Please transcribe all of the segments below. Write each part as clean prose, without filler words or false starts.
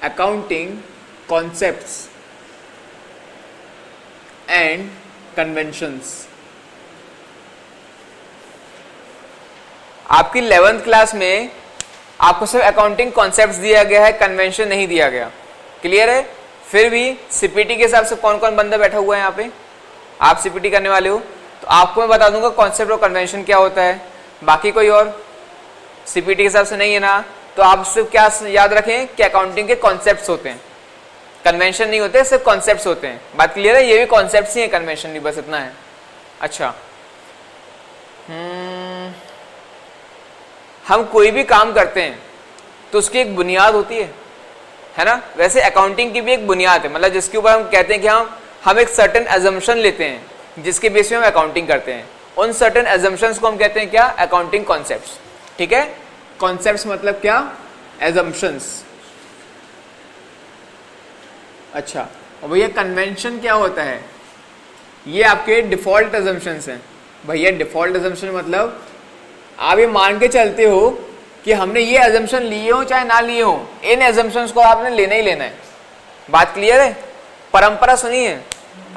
Accounting concepts and conventions. आपकी 11th class में आपको सिर्फ अकाउंटिंग कॉन्सेप्ट्स दिया गया है, कन्वेंशन नहीं दिया गया। क्लियर है? फिर भी सीपीटी के हिसाब से कौन कौन बंदा बैठा हुआ है यहाँ पे, आप सीपीटी करने वाले हो, तो आपको मैं बता दूंगा कॉन्सेप्ट और कन्वेंशन क्या होता है। बाकी कोई और सीपीटी के हिसाब से नहीं है ना, तो आप सिर्फ क्या याद रखें कि अकाउंटिंग के कॉन्सेप्ट्स होते हैं, कन्वेंशन नहीं होते, सिर्फ कॉन्सेप्ट्स होते हैं। बात क्लियर है? ये भी कॉन्सेप्ट्स ही है, कन्वेंशन नहीं, बस इतना है। अच्छा, हम कोई भी काम करते हैं तो उसकी एक बुनियाद होती है ना? वैसे अकाउंटिंग की भी एक बुनियाद है, मतलब जिसके ऊपर हम कहते हैं कि हम एक सर्टेन एजम्पशन लेते हैं जिसके बेस पे हम अकाउंटिंग करते हैं। उन सर्टेन एजम्पशंस को हम कहते हैं क्या? Accounting concepts. ठीक है? कॉन्सेप्ट्स मतलब क्या? एजम्पशंस। अच्छा, और भैया कन्वेंशन क्या होता है? ये आपके डिफॉल्ट एजम्पशंस हैं। भैया डिफॉल्ट एजम्पशन मतलब आप ये मान के चलते हो कि हमने ये एजम्पशन लिए हो चाहे ना लिए हो, इन एजम्पशंस को आपने लेना ही लेना है। बात क्लियर है? परंपरा सुनिए,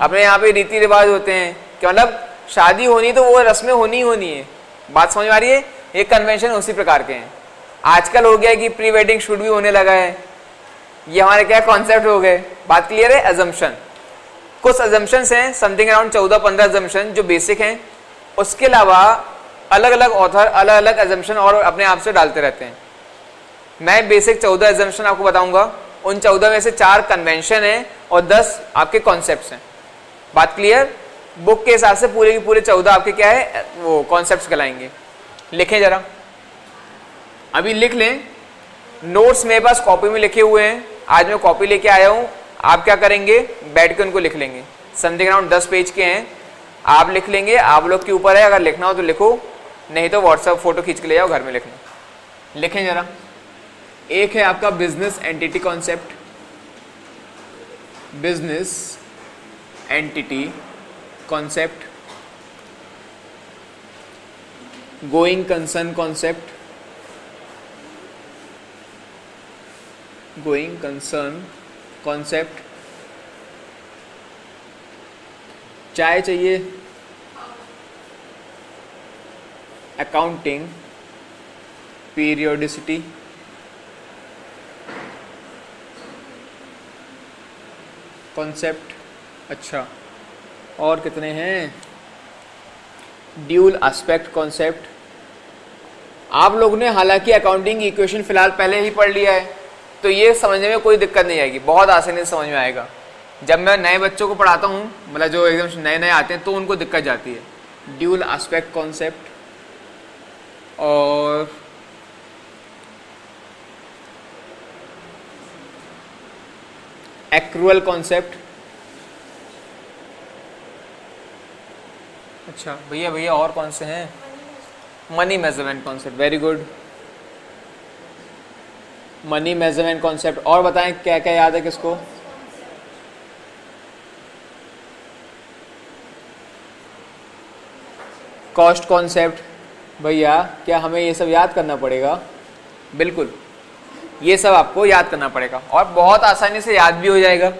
अपने यहाँ पे रीति रिवाज होते हैं कि मतलब शादी होनी तो वो रस्में होनी ही होनी है। बात समझ में आ रही है? ये कन्वेंशन उसी प्रकार के हैं। आजकल हो गया कि प्री वेडिंग शूट भी होने लगा है, ये हमारे क्या कॉन्सेप्ट हो गए। बात क्लियर है? एजम्पशन, कुछ एजम्पशंस हैं, समथिंग अराउंड 14-15 एजम्पशन जो बेसिक हैं। उसके अलावा अलग अलग ऑथर अलग अलग एजम्पशन और अपने आप से डालते रहते हैं। मैं बेसिक 14 एजम्पशन आपको बताऊंगा, उन 14 में से 4 कन्वेंशन है और 10 आपके कॉन्सेप्ट्स हैं। बात क्लियर? बुक के हिसाब से पूरे के पूरे 14 आपके क्या है, वो कॉन्सेप्ट्स कहलाएंगे। लिखें जरा, अभी लिख लें। नोट्स मेरे पास कॉपी में लिखे हुए हैं, आज मैं कॉपी लेके आया हूं। आप क्या करेंगे? बैठ के उनको लिख लेंगे। समथिंग अराउंड 10 पेज के हैं, आप लिख लेंगे। आप लोग के ऊपर है, अगर लिखना हो तो लिखो, नहीं तो व्हाट्सएप फोटो खींच के ले जाओ, घर में लिखना। लिखें जरा। एक है आपका business entity concept, business entity concept, going concern concept, going concern concept. चाय चाहिए? Accounting periodicity, concept. अच्छा, और कितने हैं? Dual aspect concept. आप लोग ने हालांकि अकाउंटिंग इक्वेशन फिलहाल पहले ही पढ़ लिया है, तो ये समझने में कोई दिक्कत नहीं आएगी, बहुत आसानी से समझ में आएगा। जब मैं नए बच्चों को पढ़ाता हूँ, मतलब जो एकदम नए नए आते हैं, तो उनको दिक्कत जाती है। ड्यूल एस्पेक्ट कॉन्सेप्ट और एक्रूअल कॉन्सेप्ट। अच्छा भैया, भैया और कौन से हैं? Money measurement concept, very good. Money measurement concept. और बताएं क्या क्या याद है किसको? Cost concept. भैया क्या हमें ये सब याद करना पड़ेगा? बिल्कुल, ये सब आपको याद करना पड़ेगा और बहुत आसानी से याद भी हो जाएगा।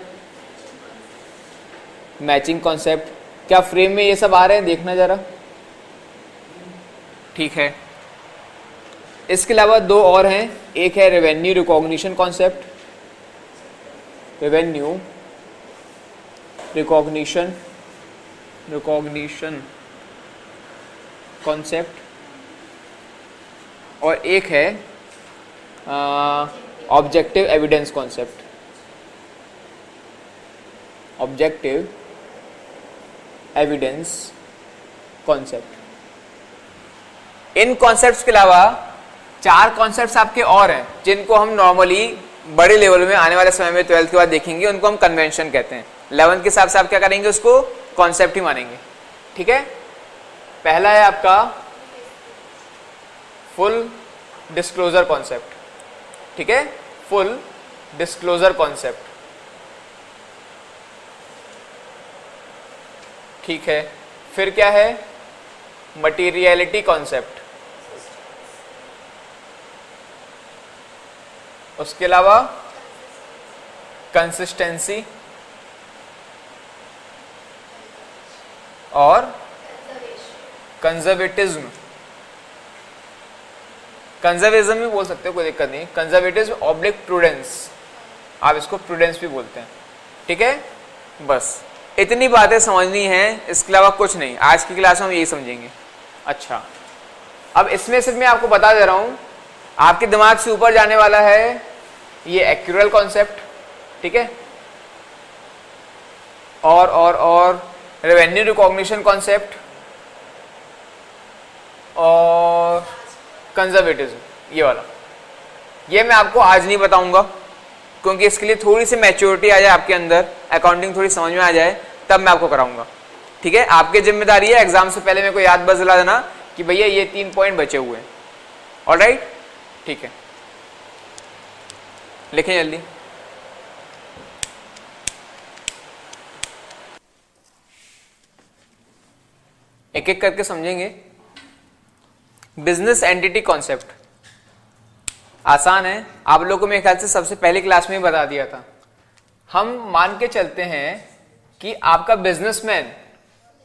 Matching concept. क्या फ्रेम में ये सब आ रहे हैं? देखना जरा। ठीक है, इसके अलावा 2 और हैं। एक है revenue recognition concept, revenue recognition concept, और एक है objective evidence concept, objective evidence concept. इन कॉन्सेप्ट्स के अलावा 4 कॉन्सेप्ट्स आपके और हैं जिनको हम नॉर्मली बड़े लेवल में आने वाले समय में 12th के बाद देखेंगे, उनको हम कन्वेंशन कहते हैं। 11th के हिसाब से आप क्या करेंगे? उसको कॉन्सेप्ट ही मानेंगे। ठीक है, पहला है आपका फुल डिस्क्लोजर कॉन्सेप्ट। ठीक है, फुल डिस्क्लोजर कॉन्सेप्ट। ठीक है, फिर क्या है? Materiality concept. उसके अलावा कंसिस्टेंसी और कंजर्वेटिज्म। कंजर्वेटिज्म भी बोल सकते हो, कोई दिक्कत नहीं। कंजर्वेटिज्म ऑब्लिक प्रूडेंस, आप इसको प्रूडेंस भी बोलते हैं, ठीक है। बस इतनी बातें समझनी है, इसके अलावा कुछ नहीं। आज की क्लास में हम यही समझेंगे। अच्छा, अब इसमें सिर्फ मैं आपको बता दे रहा हूं, आपके दिमाग से ऊपर जाने वाला है ये एक्यूरल कॉन्सेप्ट, ठीक है, और रेवेन्यू रिकॉग्निशन कॉन्सेप्ट और कंजर्वेटिज्म, ये वाला। ये मैं आपको आज नहीं बताऊंगा, क्योंकि इसके लिए थोड़ी सी मैच्योरिटी आ जाए आपके अंदर, अकाउंटिंग थोड़ी समझ में आ जाए, तब मैं आपको कराऊंगा, ठीक है। आपकी जिम्मेदारी है एग्जाम से पहले मेरे को याद बस दिला देना कि भैया ये 3 पॉइंट बचे हुए हैं। ऑलराइट, ठीक है, लिखें जल्दी। एक एक करके समझेंगे। बिजनेस एंटिटी कॉन्सेप्ट आसान है, आप लोगों को मेरे ख्याल से सबसे पहले क्लास में ही बता दिया था। हम मान के चलते हैं कि आपका बिजनेसमैन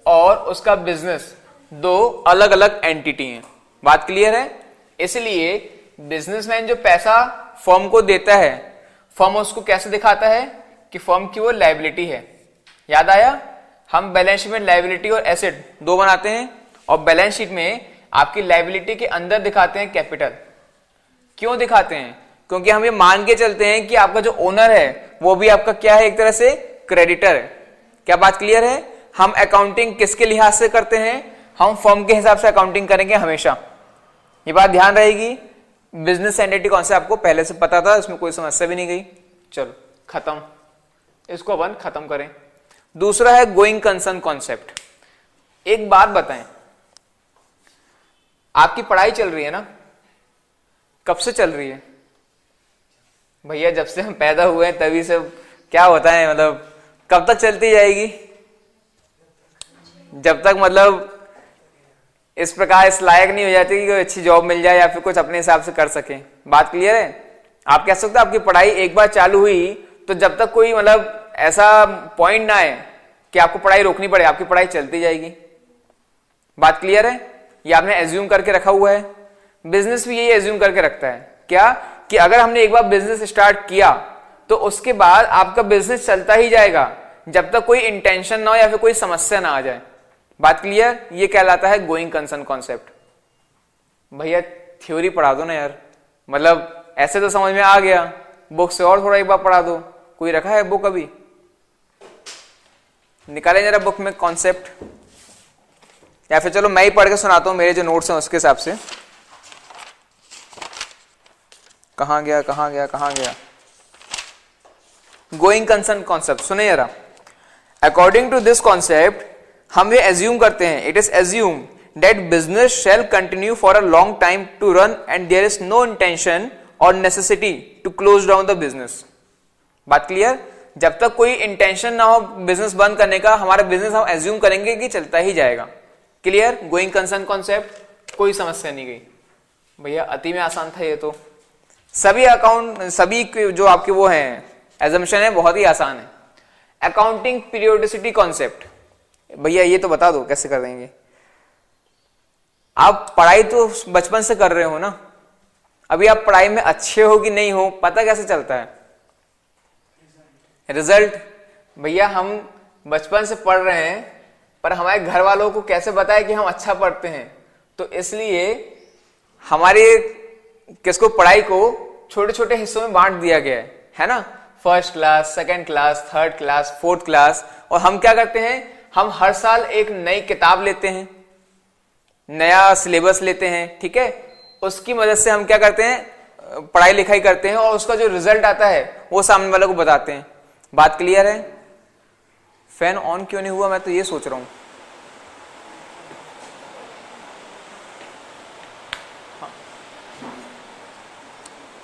और उसका बिजनेस 2 अलग अलग एंटिटी हैं। बात क्लियर है? इसलिए बिजनेसमैन जो पैसा फर्म को देता है, फर्म उसको कैसे दिखाता है कि फर्म की वो लायबिलिटी है। याद आया? हम बैलेंस शीट में लायबिलिटी और एसेट 2 बनाते हैं, और बैलेंस शीट में आपकी लायबिलिटी के अंदर दिखाते हैं कैपिटल। क्यों दिखाते हैं? क्योंकि हम ये मान के चलते हैं कि आपका जो ओनर है वो भी आपका क्या है, एक तरह से क्रेडिटर है। क्या बात क्लियर है? हम अकाउंटिंग किसके लिहाज से करते हैं? हम फर्म के हिसाब से अकाउंटिंग करेंगे हमेशा। ये बात ध्यान रहेगी। बिजनेस एंटिटी कौन से आपको पहले से पता था, इसमें कोई समस्या भी नहीं गई। चलो खत्म, इसको अपन खत्म करें। दूसरा है गोइंग कंसर्न कॉन्सेप्ट। एक बात बताएं, आपकी पढ़ाई चल रही है ना? कब से चल रही है? भैया जब से हम पैदा हुए हैं तभी से। क्या होता है मतलब, कब तक चलती जाएगी? जब तक मतलब इस प्रकार इस लायक नहीं हो जाती कि कोई अच्छी जॉब मिल जाए या फिर कुछ अपने हिसाब से कर सके। बात क्लियर है? आप कह सकते हो आपकी पढ़ाई एक बार चालू हुई तो जब तक कोई मतलब ऐसा पॉइंट ना आए कि आपको पढ़ाई रोकनी पड़े, आपकी पढ़ाई चलती जाएगी। बात क्लियर है? ये आपने एज्यूम करके रखा हुआ है। बिजनेस भी यही एज्यूम करके रखता है, क्या कि अगर हमने एक बार बिजनेस स्टार्ट किया तो उसके बाद आपका बिजनेस चलता ही जाएगा जब तक कोई इंटेंशन ना हो या फिर कोई समस्या ना आ जाए। बात क्लियर? ये कहलाता है गोइंग कंसर्न कॉन्सेप्ट। भैया थ्योरी पढ़ा दो ना यार, मतलब ऐसे तो समझ में आ गया, बुक से और थोड़ा एक बार पढ़ा दो। कोई रखा है बुक? अभी निकालें जरा बुक में कॉन्सेप्ट, या फिर चलो मैं ही पढ़ के सुनाता हूं मेरे जो नोट्स हैं उसके हिसाब से। कहां गया? गोइंग कंसर्न कॉन्सेप्ट सुने जरा। अकॉर्डिंग टू दिस कॉन्सेप्ट हम ये एज्यूम करते हैं, it is assume that business shall continue for a long time to run and there is no intention और necessity to close down the business. बात clear? जब तक कोई इंटेंशन ना हो बिजनेस बंद करने का, हमारा बिजनेस हम एज्यूम करेंगे कि चलता ही जाएगा। क्लियर? गोइंग कंसर्न कॉन्सेप्ट, कोई समस्या नहीं गई। भैया अति में आसान था ये तो। सभी जो आपके वो हैं एजम्पशन है बहुत ही आसान है। अकाउंटिंग पीरियोडिसिटी कॉन्सेप्ट, भैया ये तो बता दो कैसे कर देंगे? आप पढ़ाई तो बचपन से कर रहे हो ना, अभी आप पढ़ाई में अच्छे हो कि नहीं हो पता कैसे चलता है? रिजल्ट। भैया हम बचपन से पढ़ रहे हैं पर हमारे घर वालों को कैसे बताए कि हम अच्छा पढ़ते हैं? तो इसलिए हमारे किसको पढ़ाई को छोटे छोटे हिस्सों में बांट दिया गया है ना? First class, second class, third class, fourth class. और हम क्या करते हैं, हम हर साल एक नई किताब लेते हैं, नया सिलेबस लेते हैं, ठीक है। उसकी मदद से हम क्या करते हैं, पढ़ाई लिखाई करते हैं और उसका जो रिजल्ट आता है वो सामने वाले को बताते हैं। बात क्लियर है? फैन ऑन क्यों नहीं हुआ मैं तो ये सोच रहा हूं।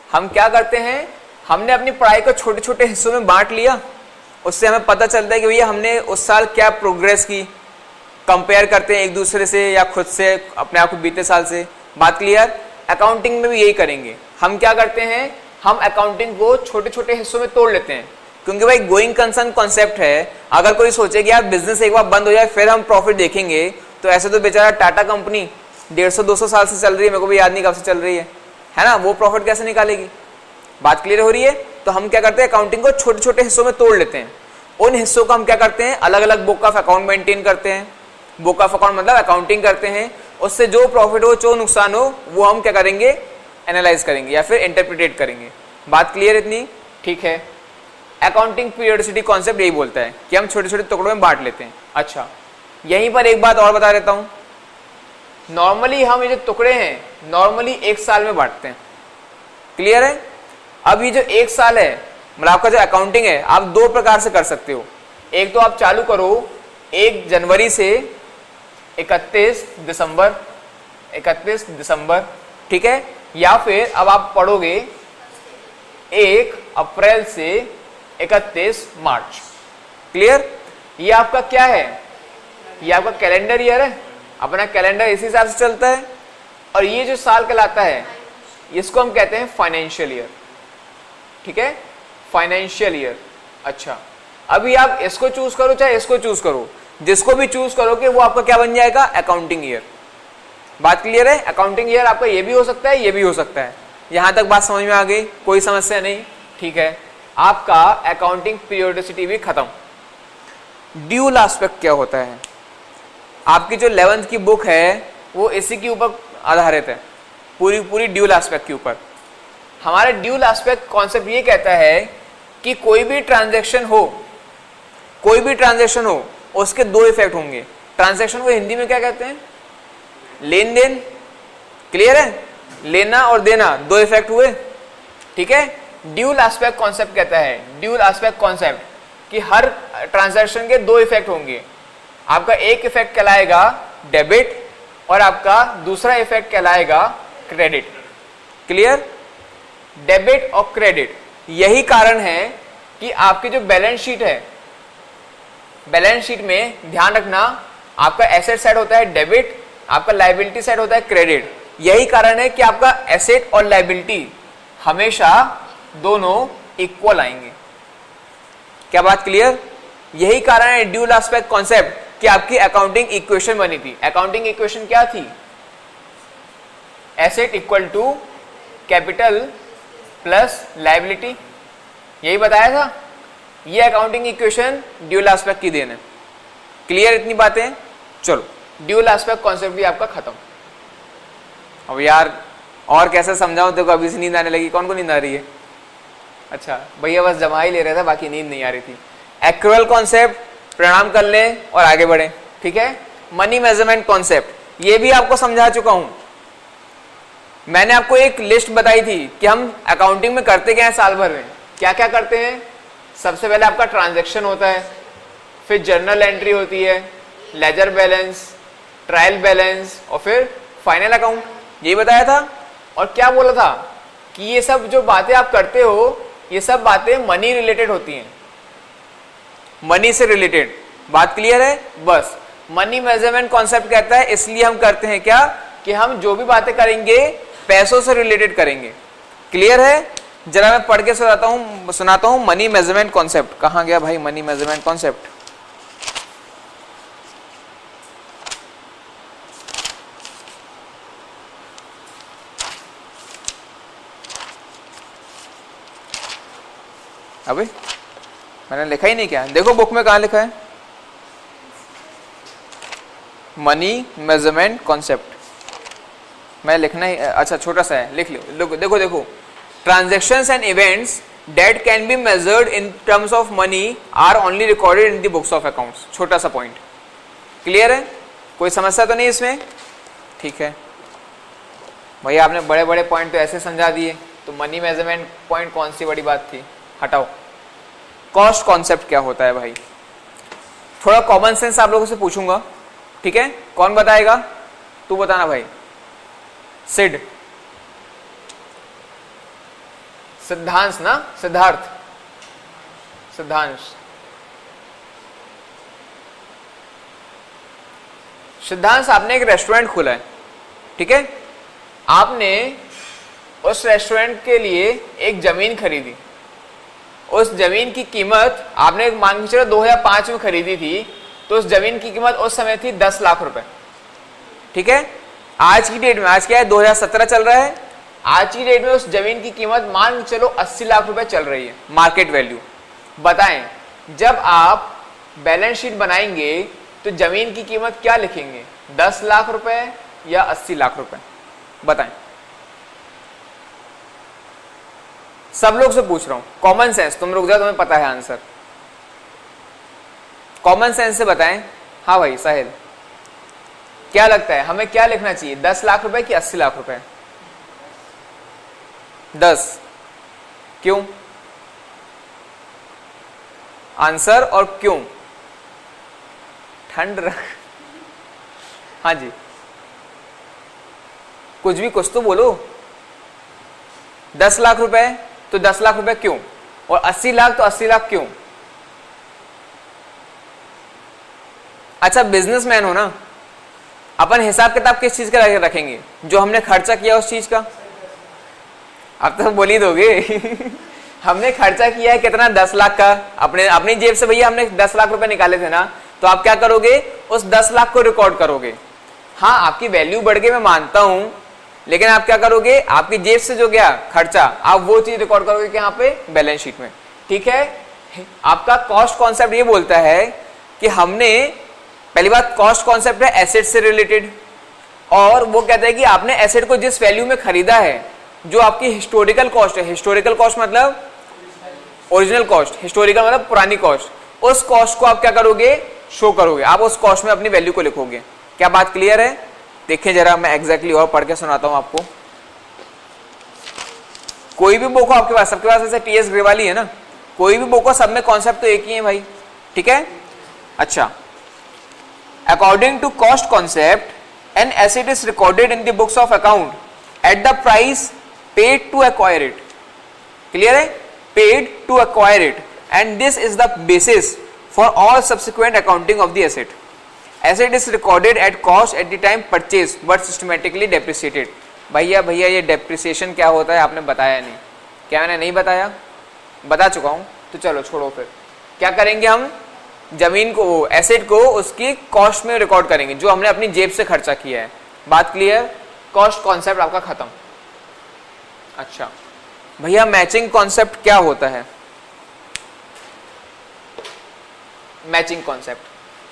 हम क्या करते हैं, हमने अपनी पढ़ाई को छोटे छोटे हिस्सों में बांट लिया, उससे हमें पता चलता है कि भैया हमने उस साल क्या प्रोग्रेस की। कंपेयर करते हैं एक दूसरे से या खुद से, अपने आप को बीते साल से। बात क्लियर? अकाउंटिंग में भी यही करेंगे। हम क्या करते हैं, हम अकाउंटिंग को छोटे छोटे हिस्सों में तोड़ लेते हैं क्योंकि भाई गोइंग कंसर्न कॉन्सेप्ट है। अगर कोई सोचे कि यार बिजनेस एक बार बंद हो जाए फिर हम प्रॉफिट देखेंगे, तो ऐसे तो बेचारा टाटा कंपनी 150-200 साल से चल रही है, मेरे को भी याद नहीं कब से चल रही है ना, वो प्रॉफिट कैसे निकालेगी? बात क्लियर हो रही है? तो हम क्या करते हैं, अकाउंटिंग को छोटे छोटे हिस्सों में तोड़ लेते हैं। उन हिस्सों का हम क्या करते हैं, अलग अलग बुक ऑफ अकाउंट मेंटेन करते हैं। बुक ऑफ अकाउंट मतलब अकाउंटिंग करते हैं, उससे जो प्रॉफिट हो जो नुकसान हो वो हम क्या करेंगे, एनालाइज करेंगे या फिर इंटरप्रिटेट करेंगे। बात क्लियर इतनी? ठीक है। अकाउंटिंग पीरियोडिसिटी कॉन्सेप्ट यही बोलता है कि हम छोटे छोटे टुकड़ों में बांट लेते हैं। अच्छा, यहीं पर एक बात और बता देता हूं, नॉर्मली हम ये जो टुकड़े हैं नॉर्मली 1 साल में बांटते हैं। क्लियर है? अब ये जो 1 साल है मतलब आपका जो अकाउंटिंग है आप 2 प्रकार से कर सकते हो। एक तो आप चालू करो 1 जनवरी से 31 दिसंबर, ठीक है, या फिर अब आप पढ़ोगे 1 अप्रैल से 31 मार्च। क्लियर? ये आपका क्या है, ये आपका कैलेंडर ईयर है, अपना कैलेंडर इसी हिसाब से चलता है। और ये जो साल कहलाता है इसको हम कहते हैं फाइनेंशियल ईयर। ठीक है, फाइनेंशियल ईयर। अच्छा, अभी आप इसको चूज करो चाहे इसको चूज करो, जिसको भी चूज करोगे वो आपका क्या बन जाएगा, अकाउंटिंग ईयर। बात क्लियर है? अकाउंटिंग ईयर आपका ये भी हो सकता है, ये भी हो सकता है। यहां तक बात समझ में आ गई? कोई समस्या नहीं? ठीक है, आपका अकाउंटिंग पीरियोडिसिटी भी खत्म। ड्यूल एस्पेक्ट क्या होता है? आपकी जो 11th की बुक है वो इसी के ऊपर आधारित है, पूरी ड्यूल एस्पेक्ट के ऊपर। हमारा ड्यूल एस्पेक्ट कॉन्सेप्ट ये कहता है कि कोई भी ट्रांजैक्शन हो उसके 2 इफेक्ट होंगे। ट्रांजैक्शन को हिंदी में क्या कहते हैं, लेन देन। क्लियर है? लेना और देना 2 इफेक्ट हुए। ठीक है, ड्यूल एस्पेक्ट कॉन्सेप्ट कहता है, ड्यूल एस्पेक्ट कॉन्सेप्ट कि हर ट्रांजैक्शन के 2 इफेक्ट होंगे। आपका एक इफेक्ट कहलाएगा डेबिट और आपका दूसरा इफेक्ट कहलाएगा क्रेडिट। क्लियर? डेबिट और क्रेडिट। यही कारण है कि आपकी जो बैलेंस शीट है, बैलेंस शीट में ध्यान रखना आपका एसेट साइड होता है डेबिट, आपका लायबिलिटी साइड होता है क्रेडिट। यही कारण है कि आपका एसेट और लायबिलिटी हमेशा दोनों इक्वल आएंगे। क्या बात क्लियर? यही कारण है ड्यूल एस्पेक्ट कॉन्सेप्ट कि आपकी अकाउंटिंग इक्वेशन बनी थी। अकाउंटिंग इक्वेशन क्या थी? Asset equal to capital plus liability, यही बताया था। ये अकाउंटिंग इक्वेशन ड्यूल एस्पेक्ट की देन है। क्लियर इतनी बातें? चलो, ड्यूल एस्पेक्ट कॉन्सेप्ट भी आपका खत्म। अब यार और कैसे समझाऊं, देखो अभी से नींद आने लगी। कौन को नींद आ रही है? अच्छा, भैया बस जमा ही ले रहे थे, बाकी नींद नहीं आ रही थी। एक्रुअल कॉन्सेप्ट, प्रणाम कर लें और आगे बढ़े। ठीक है, मनी मेजरमेंट कॉन्सेप्ट ये भी आपको समझा चुका हूं। मैंने आपको एक लिस्ट बताई थी कि हम अकाउंटिंग में करते क्या है साल भर में, क्या क्या करते हैं। सबसे पहले आपका ट्रांजैक्शन होता है, फिर जर्नल एंट्री होती है, लेजर बैलेंस, ट्रायल बैलेंस और फिर फाइनल अकाउंट। यही बताया था। और क्या बोला था कि ये सब जो बातें आप करते हो ये सब बातें मनी रिलेटेड होती हैं, मनी से रिलेटेड। बात क्लियर है? बस मनी मेजरमेंट कॉन्सेप्ट कहता है इसलिए हम करते हैं क्या, कि हम जो भी बातें करेंगे पैसों से रिलेटेड करेंगे। क्लियर है? जरा मैं पढ़ के सुनाता हूं मनी मेजरमेंट कॉन्सेप्ट। कहां गया भाई मनी मेजरमेंट कॉन्सेप्ट? अबे मैंने लिखा ही नहीं क्या? देखो बुक में कहां लिखा है, मनी मेजरमेंट कॉन्सेप्ट। मैं लिखना ही, अच्छा छोटा सा है, लिख लो। देखो देखो, transactions and events that can be measured in terms of money are only recorded in the books of accounts. छोटा सा पॉइंट। क्लियर है? कोई समस्या तो नहीं इसमें? ठीक है भैया, आपने बड़े बड़े पॉइंट तो ऐसे समझा दिए, तो मनी मेजरमेंट पॉइंट कौन सी बड़ी बात थी, हटाओ। कॉस्ट कॉन्सेप्ट क्या होता है भाई? थोड़ा कॉमन सेंस आप लोगों से पूछूंगा, ठीक है? कौन बताएगा? तू बताना भाई। सिड, सिद्धांश ना, सिद्धार्थ, सिद्धांश। सिद्धांश, आपने एक रेस्टोरेंट खोला है, ठीक है? आपने उस रेस्टोरेंट के लिए एक जमीन खरीदी, उस जमीन की कीमत आपने मान के चलो 2005 में खरीदी थी, तो उस जमीन की कीमत उस समय थी 10 लाख रुपए, ठीक है। आज की डेट में, आज क्या है 2017 चल रहा है, आज की डेट में उस जमीन की कीमत मान के चलो 80 लाख रुपए चल रही है मार्केट वैल्यू। बताएं जब आप बैलेंस शीट बनाएंगे तो जमीन की कीमत क्या लिखेंगे, 10 लाख रुपए या 80 लाख रुपए? बताएं, सब लोग से पूछ रहा हूं, कॉमन सेंस, तुम रुक जाओ, तुम्हें पता है आंसर, कॉमन सेंस से बताएं। हाँ भाई साहिल, क्या लगता है हमें क्या लिखना चाहिए, 10 लाख रुपए कि 80 लाख रुपए? 10, क्यों? आंसर और क्यों? ठंड रख, हाँ जी, कुछ भी कुछ तो बोलो। 10 लाख रुपए तो 10 लाख रुपए क्यों, और 80 लाख तो 80 लाख क्यों? अच्छा बिजनेसमैन हो ना, अपन हिसाब किताब किस चीज का रखेंगे, जो हमने खर्चा किया उस चीज का। अब तो बोल ही दोगे हमने खर्चा किया है कितना, 10 लाख का, अपनी जेब से भैया हमने 10 लाख रुपए निकाले थे ना, तो आप क्या करोगे, उस 10 लाख को रिकॉर्ड करोगे। हाँ आपकी वैल्यू बढ़ गई मैं मानता हूं, लेकिन आप क्या करोगे, आपकी जेब से जो गया खर्चा, आप वो चीज रिकॉर्ड करोगे कि यहाँ पे बैलेंस शीट में, ठीक है। आपका कॉस्ट कॉन्सेप्ट ये बोलता है कि हमने, पहली बात कॉस्ट कॉन्सेप्ट है एसेट से रिलेटेड, और वो कहता है कि आपने एसेट को जिस वैल्यू में खरीदा है, जो आपकी हिस्टोरिकल कॉस्ट है, हिस्टोरिकल कॉस्ट मतलब ओरिजिनल कॉस्ट, हिस्टोरिकल मतलब पुरानी कॉस्ट, उस कॉस्ट को आप क्या करोगे, शो करोगे, आप उस कॉस्ट में अपनी वैल्यू को लिखोगे। क्या बात क्लियर है? देखिए जरा मैं एग्जैक्टली और पढ़ के सुनाता हूं आपको। कोई भी बुक हो आपके पास, सबके पास ऐसे टीएस ग्रेवाली है ना, कोई भी बुक हो, सब में कॉन्सेप्ट तो एक ही है भाई, ठीक है। अच्छा, according to cost concept an asset is recorded in the books of account at the price paid to acquire it, clear है, paid to acquire it, and this is the basis for all subsequent accounting of the asset. Asset is recorded at cost at the time purchase but systematically depreciated. भैया ये depreciation क्या होता है आपने बताया नहीं, क्या मैंने नहीं बताया? बता चुका हूं, तो चलो छोड़ो, फिर क्या करेंगे हम, जमीन को, एसेट को उसकी कॉस्ट में रिकॉर्ड करेंगे जो हमने अपनी जेब से खर्चा किया है। बात क्लियर? कॉस्ट कॉन्सेप्ट आपका खत्म। अच्छा भैया मैचिंग कॉन्सेप्ट क्या होता है? मैचिंग कॉन्सेप्ट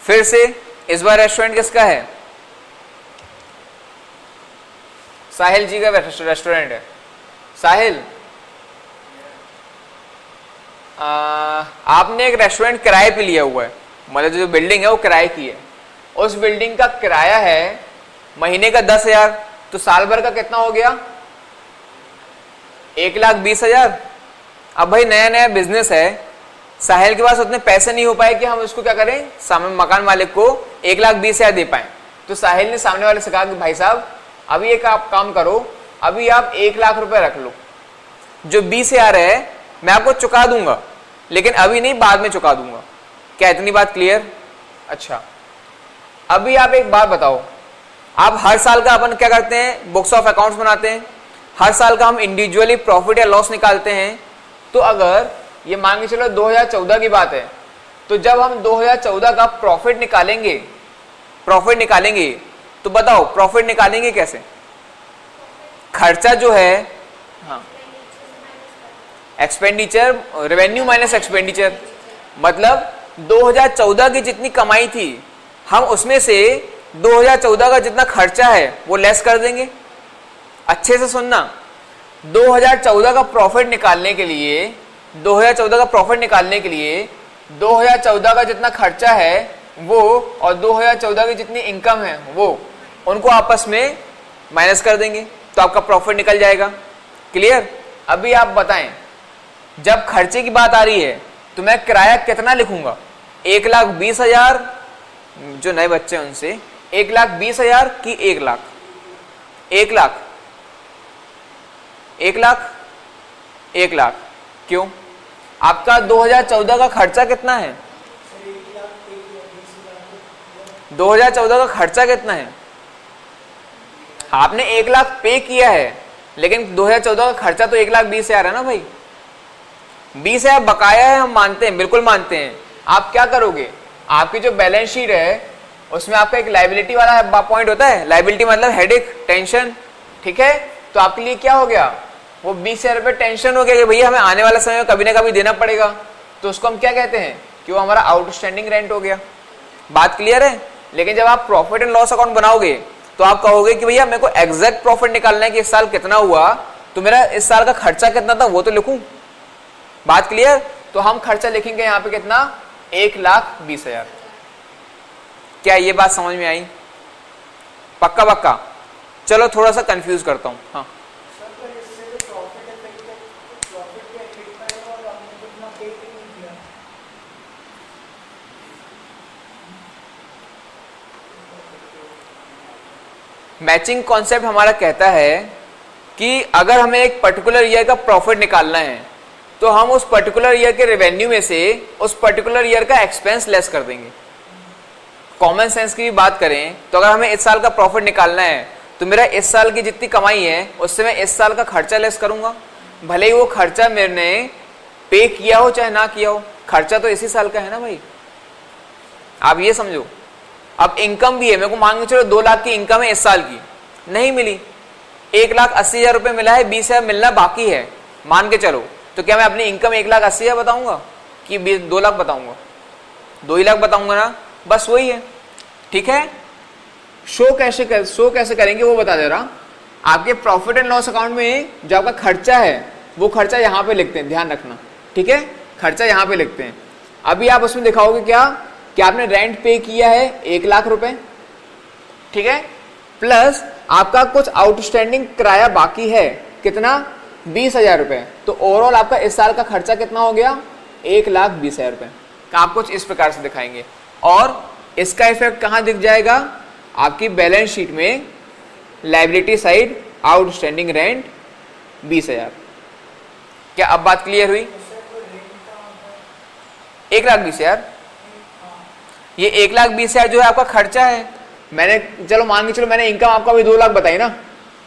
फिर से इस बार रेस्टोरेंट किसका है? साहिल जी का रेस्टोरेंट है। साहिल आपने एक रेस्टोरेंट किराए पे लिया हुआ है, मतलब जो बिल्डिंग है वो किराए की है, उस बिल्डिंग का किराया है महीने का 10,000, तो साल भर का कितना हो गया? 1,20,000। अब भाई नया नया बिजनेस है, साहिल के पास उतने पैसे नहीं हो पाए कि हम उसको क्या करें, सामने मकान मालिक को 1,20,000 दे पाए, तो साहिल ने सामने वाले से कहा कि भाई साहब अभी एक आप काम करो, अभी आप 1 लाख रुपए रख लो, जो 20,000 है मैं आपको चुका दूंगा, लेकिन अभी नहीं बाद में चुका दूंगा। क्या इतनी बात क्लियर? अच्छा अभी आप एक बात बताओ, आप हर साल का अपन क्या करते हैं, बुक्स ऑफ अकाउंट्स बनाते हैं, हर साल का हम इंडिविजुअली प्रॉफिट या लॉस निकालते हैं। तो अगर ये मान के चलो 2014 की बात है, तो जब हम 2014 का प्रॉफिट निकालेंगे तो बताओ प्रॉफिट निकालेंगे कैसे? खर्चा जो है, हाँ एक्सपेंडिचर, रेवेन्यू माइनस एक्सपेंडिचर, मतलब 2014 की जितनी कमाई थी हम उसमें से 2014 का जितना खर्चा है वो लेस कर देंगे। अच्छे से सुनना, 2014 का प्रॉफिट निकालने के लिए 2014 का जितना खर्चा है वो और 2014 की जितनी इनकम है वो, उनको आपस में माइनस कर देंगे तो आपका प्रॉफिट निकल जाएगा। क्लियर? अभी आप बताएं, जब खर्चे की बात आ रही है तो मैं किराया कितना लिखूंगा? 1,20,000, जो नए बच्चे हैं उनसे 1,20,000 की 1 लाख? 1 लाख, 1 लाख, 1 लाख। क्यों? आपका 2014 का खर्चा कितना है? 2014 का खर्चा कितना है? आपने 1 लाख पे किया है, लेकिन 2014 का खर्चा तो 1,20,000 है ना भाई। 20,000 बकाया है, हम मानते हैं, बिल्कुल मानते हैं। आप क्या करोगे, आपकी जो बैलेंस शीट है उसमें आपका एक लाइबिलिटी वाला पॉइंट होता है, लाइबिलिटी मतलब हेडेक, टेंशन, ठीक है। तो आपके लिए क्या हो गया, वो 20,000 रुपये टेंशन हो गया कि भैया हमें आने वाला समय में कभी ना कभी देना पड़ेगा, तो उसको हम क्या कहते हैं कि वो हमारा आउटस्टैंडिंग रेंट हो गया। बात क्लियर है। लेकिन जब आप प्रॉफिट एंड लॉस अकाउंट बनाओगे तो आप कहोगे कि भैया मेरे को एग्जैक्ट प्रॉफिट निकालना है कि इस साल कितना हुआ, तो मेरा इस साल का खर्चा कितना था वो तो लिखूं। बात क्लियर। तो हम खर्चा लिखेंगे यहाँ पे कितना, 1,20,000। क्या ये बात समझ में आई? पक्का पक्का। चलो थोड़ा सा कंफ्यूज करता हूँ। हाँ मैचिंग कॉन्सेप्ट हमारा कहता है कि अगर हमें एक पर्टिकुलर ईयर का प्रॉफिट निकालना है तो हम उस पर्टिकुलर ईयर के रेवेन्यू में से उस पर्टिकुलर ईयर का एक्सपेंस लेस कर देंगे। कॉमन सेंस की भी बात करें तो अगर हमें इस साल का प्रॉफिट निकालना है तो मेरा इस साल की जितनी कमाई है उससे मैं इस साल का खर्चा लेस करूंगा, भले ही वो खर्चा मैंने पे किया हो चाहे ना किया हो, खर्चा तो इसी साल का है ना भाई। आप ये समझो, अब इनकम भी है, मेरे को मान के चलो 2 लाख की इनकम है इस साल की, नहीं मिली, 1,80,000 रुपये मिला है, 20,000 मिलना बाकी है, मान के चलो, तो क्या मैं अपनी इनकम 1,80,000 बताऊंगा कि 2 लाख बताऊंगा? 2 ही लाख बताऊंगा ना, बस वही है। ठीक है। शो कैसे करेंगे वो बता दे रहा। आपके प्रॉफिट एंड लॉस अकाउंट में जो आपका खर्चा है वो खर्चा यहाँ पे लिखते हैं, ध्यान रखना, ठीक है। खर्चा यहाँ पे लिखते हैं। अभी आप उसमें दिखाओगे क्या कि आपने रेंट पे किया है 1,00,000 रुपए, ठीक है, प्लस आपका कुछ आउटस्टैंडिंग किराया बाकी है, कितना, 20,000 रुपए। तो ओवरऑल आपका इस साल का खर्चा कितना हो गया, 1,20,000 रुपए। आप कुछ इस प्रकार से दिखाएंगे और इसका इफेक्ट कहाँ दिख जाएगा, आपकी बैलेंस शीट में, लायबिलिटी साइड, आउटस्टैंडिंग रेंट 20,000। क्या अब बात क्लियर हुई? 1,20,000, ये 1,20,000 जो है आपका खर्चा है। मैंने चलो मान के चलो मैंने इनकम आपका भी 2 लाख बताई ना,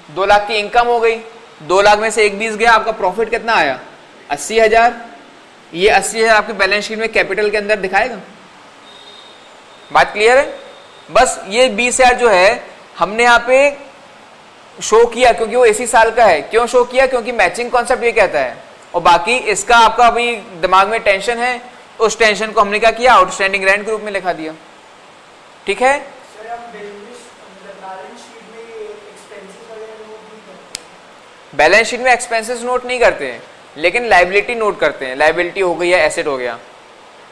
2 लाख की इनकम हो गई, 2 लाख में से 1,20 गया, आपका प्रॉफिट कितना आया, 80,000। ये 80,000 आपके बैलेंस शीट में कैपिटल के अंदर दिखाएगा। बात क्लियर है? बस ये 20,000 जो है हमने यहाँ पे शो किया क्योंकि वो इसी साल का है। क्यों शो किया? क्योंकि मैचिंग कॉन्सेप्ट ये कहता है। और बाकी इसका आपका अभी दिमाग में टेंशन है, उस टेंशन को हमने क्या किया, आउटस्टैंडिंग रेंट के रूप में लिखा दिया। ठीक है। बैलेंस शीट में एक्सपेंसेस नोट नहीं करते हैं, लेकिन लायबिलिटी नोट करते हैं। लायबिलिटी हो गई या एसेट हो गया,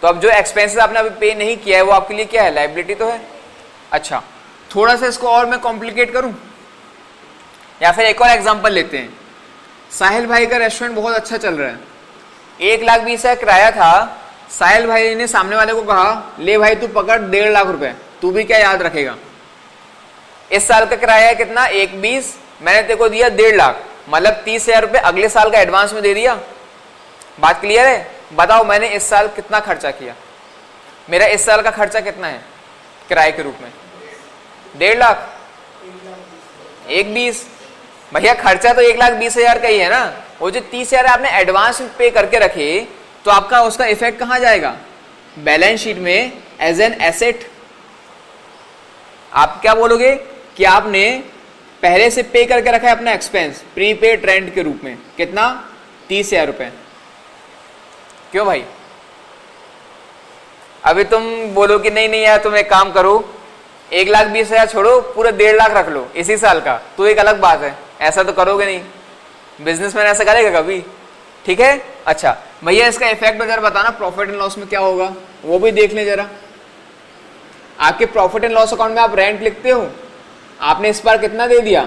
तो अब जो एक्सपेंसेस आपने अभी पे नहीं किया है वो आपके लिए क्या है, लायबिलिटी तो है। अच्छा, थोड़ा सा इसको और मैं कॉम्प्लिकेट करूं या फिर एक और एग्जांपल लेते हैं। साहिल भाई का रेस्टोरेंट बहुत अच्छा चल रहा है, 1,20,000 किराया था। साहिल भाई ने सामने वाले को कहा, ले भाई तू पकड़ 1.5 लाख रुपए, तू भी क्या याद रखेगा। इस साल का किराया है कितना, 1,20,000, मैंने तेरे को दिया 1.5 लाख, मतलब 30,000 रुपये अगले साल का एडवांस में दे दिया। बात क्लियर है? बताओ मैंने इस साल कितना खर्चा किया, मेरा इस साल का खर्चा कितना है किराए के रूप में, 1.5 लाख, 1,20,000। भैया खर्चा तो 1,20,000 का ही है ना, वो जो 30,000 आपने एडवांस में पे करके रखे, तो आपका उसका इफेक्ट कहाँ जाएगा, बैलेंस शीट में एज एन एसेट। आप क्या बोलोगे कि आपने पहले से पे करके रखा है अपना एक्सपेंस प्रीपेड रेंट के रूप में, कितना, 30,000 रुपए। क्यों भाई? अभी तुम बोलो कि नहीं नहीं यार तुम एक काम करो, 1,20,000 छोड़ो, पूरा 1.5 लाख रख लो इसी साल का, तो एक अलग बात है, ऐसा तो करोगे नहीं, बिजनेसमैन ऐसा करेगा कभी? ठीक है। अच्छा भैया इसका इफेक्ट वगैरह बताना प्रॉफिट एंड लॉस में क्या होगा, वो भी देख लें जरा। आपके प्रॉफिट एंड लॉस अकाउंट में आप रेंट लिखते हो, आपने इस बार कितना दे दिया,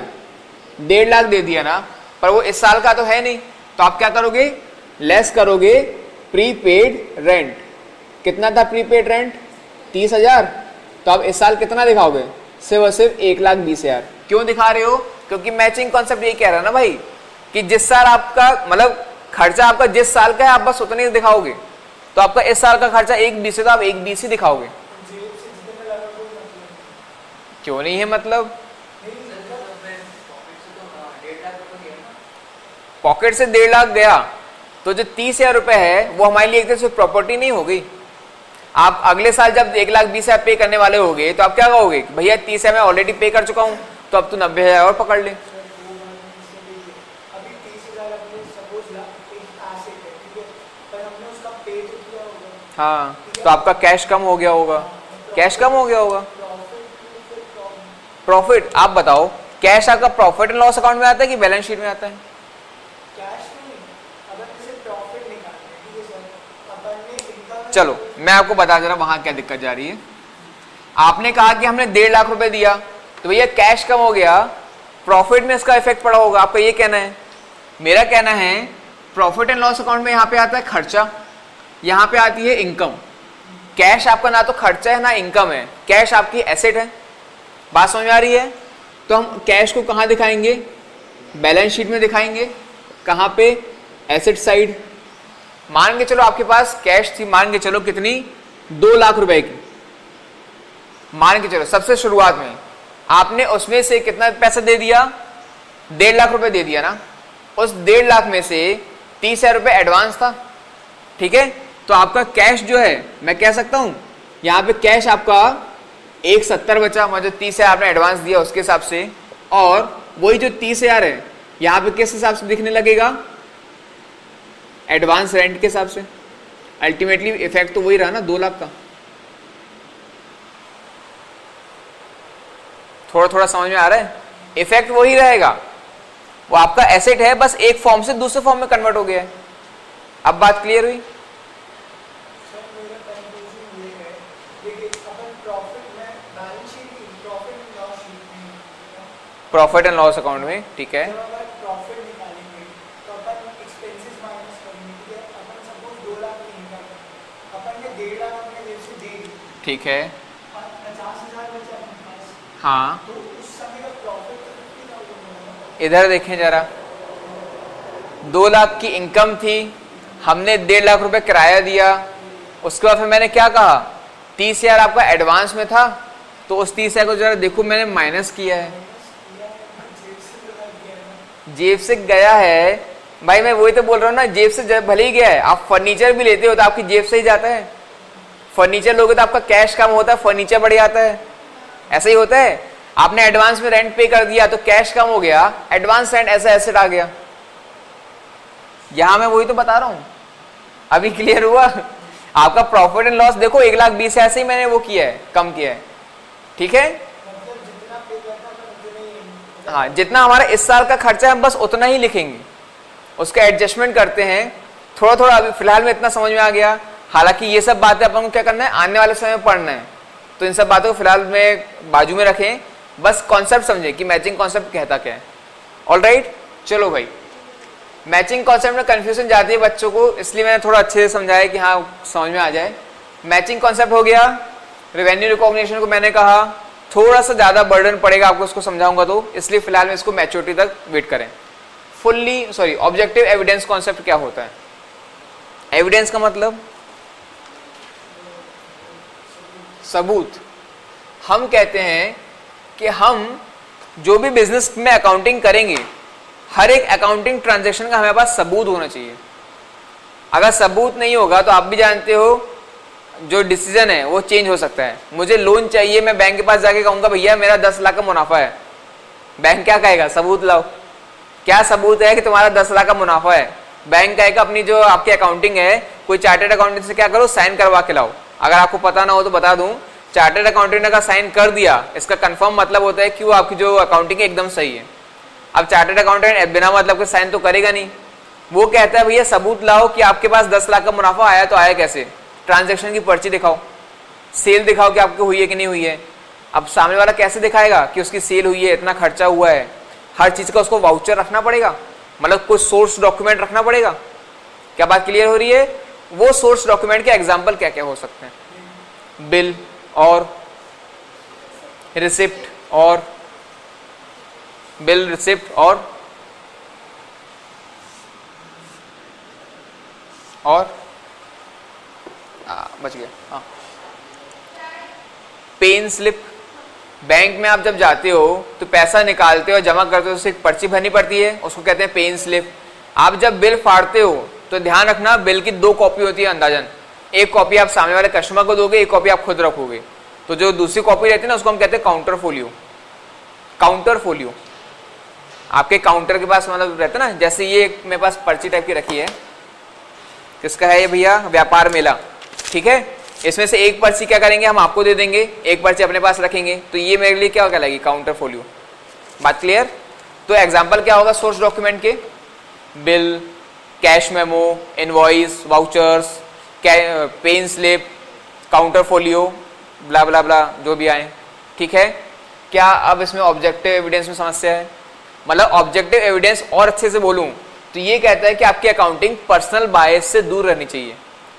1.5 लाख दे दिया ना, पर वो इस साल का तो है नहीं, तो आप क्या करोगे, लेस करोगे प्रीपेड रेंट। कितना था प्रीपेड रेंट, 30,000, तो आप इस साल कितना दिखाओगे, सिर्फ और सिर्फ 1,20,000। क्यों दिखा रहे हो? क्योंकि मैचिंग कॉन्सेप्ट ये कह रहा है ना भाई कि जिस साल आपका मतलब खर्चा आपका जिस साल का है आप बस उतने ही दिखाओगे, तो आपका इस साल का खर्चा 1,20 है तो आप 1,20 ही दिखाओगे। क्यों नहीं है मतलब, पॉकेट से 1.5 लाख गया तो जो 30,000 रुपए है वो हमारे लिए एक तरह से प्रॉपर्टी नहीं हो गई। आप अगले साल जब 1,20,000 पे करने वाले होगे तो आप क्या कहोगे, भैया 30,000 मैं ऑलरेडी पे कर चुका हूँ, तो अब तो 90,000 और पकड़ ले। हाँ, तो आपका कैश कम हो गया होगा, कैश कम हो गया होगा। प्रॉफिट, आप बताओ कैश आपका प्रॉफिट एंड लॉस अकाउंट में आता है कि बैलेंस शीट में आता है? चलो मैं आपको बता दे रहा वहां क्या दिक्कत जा रही है। आपने कहा कि हमने 1.5 लाख रुपए दिया, तो भैया कैश कम हो गया, प्रॉफिट में इसका इफेक्ट पड़ा होगा, आपका ये कहना है। मेरा कहना है प्रॉफिट एंड लॉस अकाउंट में यहाँ पे आता है खर्चा, यहाँ पे आती है इनकम। कैश आपका ना तो खर्चा है ना इनकम है, कैश आपकी एसेट है। बात समझ में आ रही है? तो हम कैश को कहाँ दिखाएंगे? बैलेंस शीट में दिखाएंगे। कहाँ पे? Asset side. मान के चलो आपके पास कैश थी, मान के चलो कितनी, 2 लाख रुपए की। मान के चलो सबसे शुरुआत में आपने उसमें से कितना पैसा दे दिया, 1.5 लाख रुपए दे दिया ना। उस 1.5 लाख में से 30,000 रुपए एडवांस था, ठीक है। तो आपका कैश जो है, मैं कह सकता हूं यहाँ पे कैश आपका 170 बचा, मतलब 30,000 आपने एडवांस दिया उसके हिसाब से, और वही जो 30,000 है यहाँ पे किस हिसाब से दिखने लगेगा? एडवांस रेंट के हिसाब से। अल्टीमेटली इफेक्ट तो वही रहा ना 2 लाख का। थोड़ा थोड़ा समझ में आ रहा है? इफेक्ट वही रहेगा, वो आपका एसेट है, बस एक फॉर्म से दूसरे फॉर्म में कन्वर्ट हो गया है। अब बात क्लियर हुई? प्रॉफिट एंड लॉस अकाउंट में, ठीक है। ठीक है, हाँ। इधर देखें जरा, 2 लाख की इनकम थी, हमने 1.5 लाख रुपए किराया दिया, उसके बाद फिर मैंने क्या कहा, 30,000 आपका एडवांस में था, तो उस 30,000 को जरा देखो मैंने माइनस किया है। जेब से गया है भाई, मैं वही तो बोल रहा हूँ ना, जेब से भले ही गया है। आप फर्नीचर भी लेते हो तो आपकी जेब से ही जाता है। फर्नीचर लोगे तो आपका कैश कम होता है, फर्नीचर बढ़ जाता है, ऐसा ही होता है। आपने एडवांस में रेंट पे कर दिया तो कैश कम हो गया, एडवांस रेंट ऐसा एसेट आ गया। यहां मैं वही तो बता रहा हूं, अभी क्लियर हुआ? आपका प्रॉफिट एंड लॉस देखो 1,20,000 ऐसे ही मैंने वो किया है, कम किया है, ठीक है। हाँ, जितना हमारा इस साल का खर्चा है बस उतना ही लिखेंगे, उसका एडजस्टमेंट करते हैं थोड़ा थोड़ा। अभी फिलहाल में इतना समझ में आ गया। हालांकि ये सब बातें अपन को क्या करना है, आने वाले समय में पढ़ना है, तो इन सब बातों को फिलहाल में बाजू में रखें, बस कॉन्सेप्ट समझें कि मैचिंग कॉन्सेप्ट कहता क्या है। ऑलराइट, चलो भाई, मैचिंग कॉन्सेप्ट में कंफ्यूजन जाती है बच्चों को, इसलिए मैंने थोड़ा अच्छे से समझाया कि हाँ समझ में आ जाए। मैचिंग कॉन्सेप्ट हो गया। रेवेन्यू रिकॉग्निशन को मैंने कहा थोड़ा सा ज़्यादा बर्डन पड़ेगा आपको, उसको समझाऊंगा, तो इसलिए फिलहाल में इसको मैच्योरिटी तक वेट करें। ऑब्जेक्टिव एविडेंस कॉन्सेप्ट क्या होता है? एविडेंस का मतलब सबूत। हम कहते हैं कि हम जो भी बिजनेस में अकाउंटिंग करेंगे, हर एक अकाउंटिंग ट्रांजैक्शन का हमारे पास सबूत होना चाहिए। अगर सबूत नहीं होगा तो आप भी जानते हो जो डिसीजन है वो चेंज हो सकता है। मुझे लोन चाहिए, मैं बैंक के पास जाके कहूंगा भैया मेरा 10 लाख का मुनाफा है, बैंक क्या कहेगा? सबूत लाओ। क्या सबूत है कि तुम्हारा 10 लाख का मुनाफा है? बैंक कहेगा अपनी जो आपकी अकाउंटिंग है, कोई चार्टेड अकाउंटेंट से क्या करो, साइन करवा के लाओ। अगर आपको पता ना हो तो बता दूं, चार्टेड अकाउंटेंट ने अगर साइन कर दिया, इसका कंफर्म मतलब होता है कि वो आपकी जो अकाउंटिंग है एकदम सही है। अब चार्टेड अकाउंटेंट बिना मतलब के साइन तो करेगा नहीं, वो कहता है भैया सबूत लाओ कि आपके पास 10 लाख का मुनाफा आया, तो आया कैसे? ट्रांजैक्शन की पर्ची दिखाओ, सेल दिखाओ कि आपको हुई है कि नहीं हुई है। अब सामने वाला कैसे दिखाएगा कि उसकी सेल हुई है, इतना खर्चा हुआ है? हर चीज का उसको वाउचर रखना पड़ेगा, मतलब कोई सोर्स डॉक्यूमेंट रखना पड़ेगा। क्या बात क्लियर हो रही है? वो सोर्स डॉक्यूमेंट के एग्जाम्पल क्या क्या हो सकते हैं? बिल और रिसिप्ट, और बिल, रिसिप्ट और बच गया, हाँ, पेन स्लिप। बैंक में आप जब जाते हो तो पैसा निकालते हो, जमा करते हो, उससे एक पर्ची भरनी पड़ती है, उसको कहते हैं पेन स्लिप। आप जब बिल फाड़ते हो तो ध्यान रखना बिल की 2 कॉपी होती है अंदाजन, एक कॉपी आप सामने वाले कस्टमर को दोगे, एक कॉपी आप खुद रखोगे। तो जो दूसरी कॉपी रहती है ना उसको हम कहते हैं काउंटर फोलियो। काउंटर फोलियो आपके काउंटर के पास मतलब रहता है ना, जैसे ये मेरे पास पर्ची टाइप की रखी है, किसका है ये भैया, व्यापार मेला, ठीक है। इसमें से एक पर्ची क्या करेंगे हम आपको दे देंगे, एक पर्ची अपने पास रखेंगे, तो ये मेरे लिए क्या कहलाएगी, काउंटर फोलियो। बात क्लियर। तो एग्जाम्पल क्या होगा सोर्स डॉक्यूमेंट के, bill, cash memo, invoice, vouchers, pen slip, counter folio, blah blah blah जो भी आए, ठीक है। क्या अब इसमें ऑब्जेक्टिव एविडेंस में समस्या है? मतलब ऑब्जेक्टिव एविडेंस और अच्छे से बोलूं तो ये कहता है कि आपकी अकाउंटिंग पर्सनल बायस से दूर रहनी चाहिए।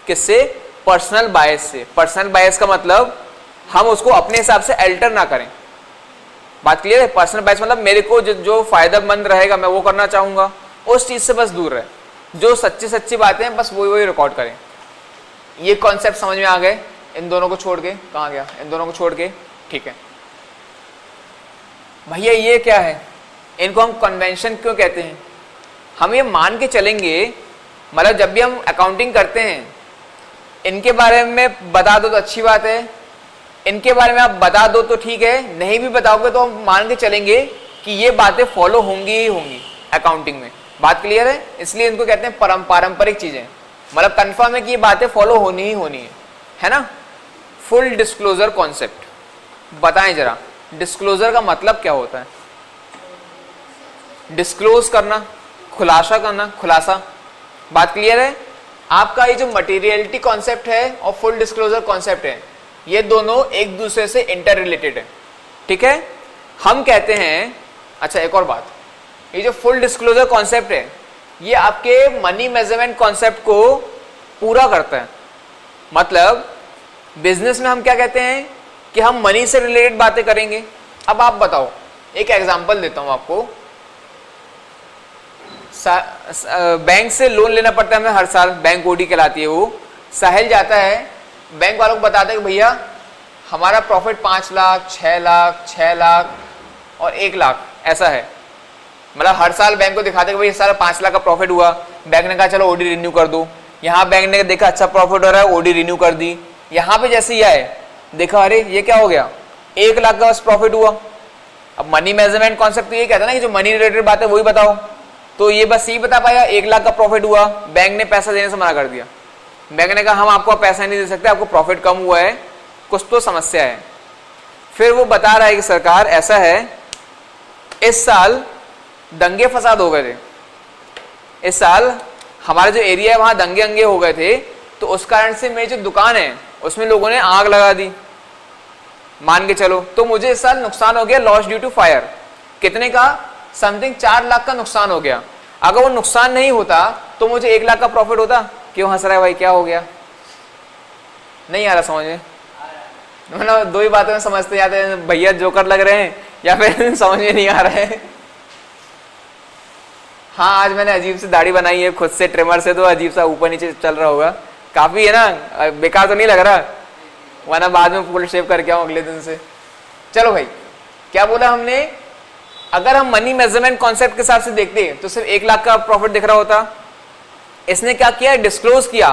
किससे? पर्सनल बायस से। पर्सनल बायस का मतलब हम उसको अपने हिसाब से अल्टर ना करें। बात क्लियर है? पर्सनल बायस मतलब मेरे को जो फायदेमंद रहेगा मैं वो करना चाहूंगा, उस चीज से बस दूर रहे। जो सच्ची सच्ची बातें हैं बस वही रिकॉर्ड करें। ये कॉन्सेप्ट समझ में आ गए? इन दोनों को छोड़ के, कहाँ गया, इन दोनों को छोड़ के, ठीक है भैया। ये क्या है, इनको हम कन्वेंशन क्यों कहते हैं? हम ये मान के चलेंगे, मतलब जब भी हम अकाउंटिंग करते हैं इनके बारे में बता दो तो अच्छी बात है, इनके बारे में आप बता दो तो ठीक है, नहीं भी बताओगे तो हम मान के चलेंगे कि ये बातें फॉलो होंगी ही होंगी अकाउंटिंग में। बात क्लियर है? इसलिए इनको कहते हैं पारंपरिक चीजें, मतलब कंफर्म है कि ये बातें फॉलो होनी ही होनी है ना। फुल डिस्क्लोजर कॉन्सेप्ट बताएं जरा, डिस्क्लोजर का मतलब क्या होता है? डिस्क्लोज करना, खुलासा करना, खुलासा। बात क्लियर है? आपका ये जो मटेरियलिटी कॉन्सेप्ट है और फुल डिस्क्लोजर कॉन्सेप्ट है, ये दोनों एक दूसरे से इंटर रिलेटेड है, ठीक है। हम कहते हैं, अच्छा एक और बात, ये जो फुल डिस्क्लोजर कॉन्सेप्ट है ये आपके मनी मेजरमेंट कॉन्सेप्ट को पूरा करता है। मतलब बिजनेस में हम क्या कहते हैं कि हम मनी से रिलेटेड बातें करेंगे। अब आप बताओ, एक एग्जांपल देता हूं आपको। बैंक से लोन लेना पड़ता है हमें हर साल, बैंक ओडी कहलाती है वो। साहिल जाता है बैंक वालों को बताता है कि भैया हमारा प्रॉफिट 5 लाख, 6 लाख, 6 लाख और 1 लाख ऐसा है। मतलब हर साल बैंक को दिखाते कि भाई इस साल 5 लाख का प्रॉफिट हुआ। बैंक ने कहा चलो ओडी रिन्यू कर दो। यहाँ बैंक ने देखा अच्छा प्रॉफिट हो रहा है, ओडी रिन्यू कर दी। यहाँ पे जैसे ही आए देखा अरे ये क्या हो गया, 1 लाख का बस प्रॉफिट हुआ। अब मनी मेजरमेंट कॉन्सेप्ट तो ये कहता है ना कि जो मनी रिलेटेड बात है वही बताओ। तो ये बस यही बता पाया 1 लाख का प्रॉफिट हुआ, बैंक ने पैसा देने से मना कर दिया। बैंक ने कहा हम आपको पैसा नहीं दे सकते, आपको प्रॉफिट कम हुआ है, कुछ तो समस्या है। फिर वो बता रहा है कि सरकार ऐसा है, इस साल दंगे फसाद हो गए थे, इस साल हमारा जो एरिया है वहां दंगे अंगे हो गए थे, तो उस कारण से मेरी जो दुकान है उसमें लोगों ने आग लगा दी, मान के चलो। तो मुझे इस साल नुकसान हो गया, लॉस ड्यू टू फायर। कितने का? समथिंग 4 लाख का नुकसान हो गया। अगर वो नुकसान नहीं होता तो मुझे 1 लाख का प्रॉफिट होता। क्यों हंस रहा है भाई, क्या हो गया? नहीं आ रहा समझ में? मतलब दो ही बातें में समझते जाते हैं, भैया जोकर लग रहे हैं या फिर समझ में नहीं आ रहा है। हाँ आज मैंने अजीब सी दाढ़ी बनाई है खुद से, ट्रिमर से, तो अजीब सा ऊपर नीचे चल रहा होगा। काफी है ना, बेकार तो नहीं लग रहा, वरना बाद में फुल शेव करके आऊं अगले दिन से। चलो भाई, क्या बोला हमने? अगर हम मनी मेजरमेंट कॉन्सेप्ट के हिसाब से देखते तो सिर्फ 1 लाख का प्रॉफिट दिख रहा होता। इसने क्या किया, डिस्क्लोज किया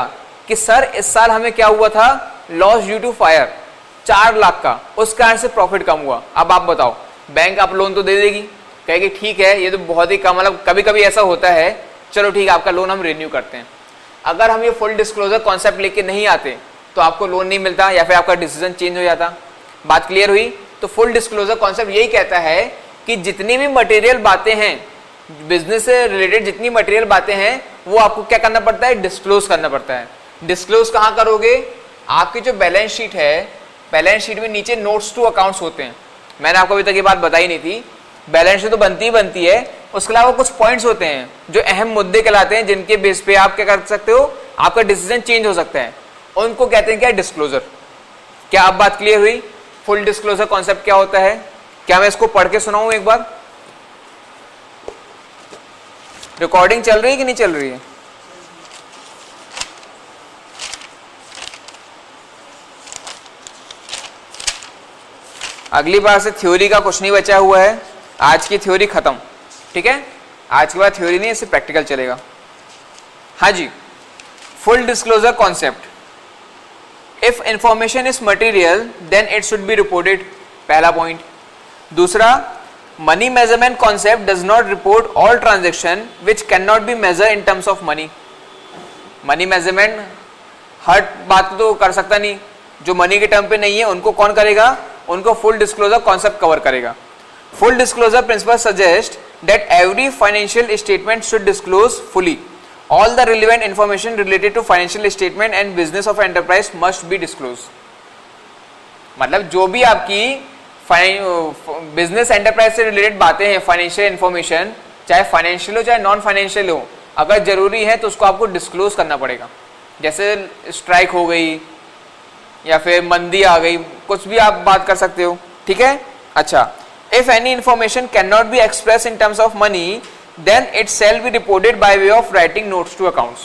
कि सर इस साल हमें क्या हुआ था, loss due to fire 4 lakh का, उस कारण से प्रॉफिट कम हुआ। अब आप बताओ, बैंक आप लोन तो दे देगी, कहेगी ठीक है ये तो बहुत ही कम, मतलब कभी कभी ऐसा होता है, चलो ठीक है आपका लोन हम रिन्यू करते हैं। अगर हम ये फुल डिस्क्लोजर कॉन्सेप्ट लेके नहीं आते तो आपको लोन नहीं मिलता या फिर आपका डिसीजन चेंज हो जाता। बात क्लियर हुई? तो फुल डिस्क्लोजर कॉन्सेप्ट यही कहता है कि जितनी भी मटेरियल बातें हैं, बिजनेस से रिलेटेड जितनी मटेरियल बातें हैं, वो आपको क्या करना पड़ता है, डिस्क्लोज करना पड़ता है। डिस्क्लोज कहाँ करोगे? आपकी जो बैलेंस शीट है, बैलेंस शीट में नीचे नोट्स टू अकाउंट्स होते हैं। मैंने आपको अभी तक ये बात बताई नहीं थी, बैलेंस शीट तो बनती ही बनती है, उसके अलावा कुछ पॉइंट्स होते हैं जो अहम मुद्दे कहलाते हैं, जिनके बेस पे आप क्या कर सकते हो, आपका डिसीजन चेंज हो सकता है, उनको कहते हैं क्या, डिस्क्लोजर। क्या अब बात क्लियर हुई? फुल डिस्क्लोजर कॉन्सेप्ट क्या होता है? क्या मैं इसको पढ़ के सुनाऊं एक बार? रिकॉर्डिंग चल रही है कि नहीं चल रही है? अगली बार से थ्योरी का कुछ नहीं बचा हुआ है, आज की थ्योरी खत्म, ठीक है? आज के बाद थ्योरी नहीं, इससे प्रैक्टिकल चलेगा। हाँ जी। Full disclosure concept, if information is material then it should be reported, पहला पॉइंट। दूसरा, money measurement concept does not report all transaction which can not be measure in terms of money. Money measurement हर बात तो कर सकता नहीं, जो मनी के टर्म पे नहीं है उनको कौन करेगा, उनको फुल डिस्क्लोजर कॉन्सेप्ट कवर करेगा। Full disclosure principle suggest that every financial statement should disclose fully, all the relevant information related to financial statement and business of enterprise must be disclosed। मतलब जो भी आपकी बिजनेस एंटरप्राइज से related बातें हैं, financial information, चाहे financial हो चाहे नॉन फाइनेंशियल हो, अगर जरूरी है तो उसको आपको डिस्क्लोज करना पड़ेगा। जैसे स्ट्राइक हो गई या फिर मंदी आ गई, कुछ भी आप बात कर सकते हो, ठीक है। अच्छा, if any information can not be express in terms of money then it shall be reported by way of writing notes to accounts।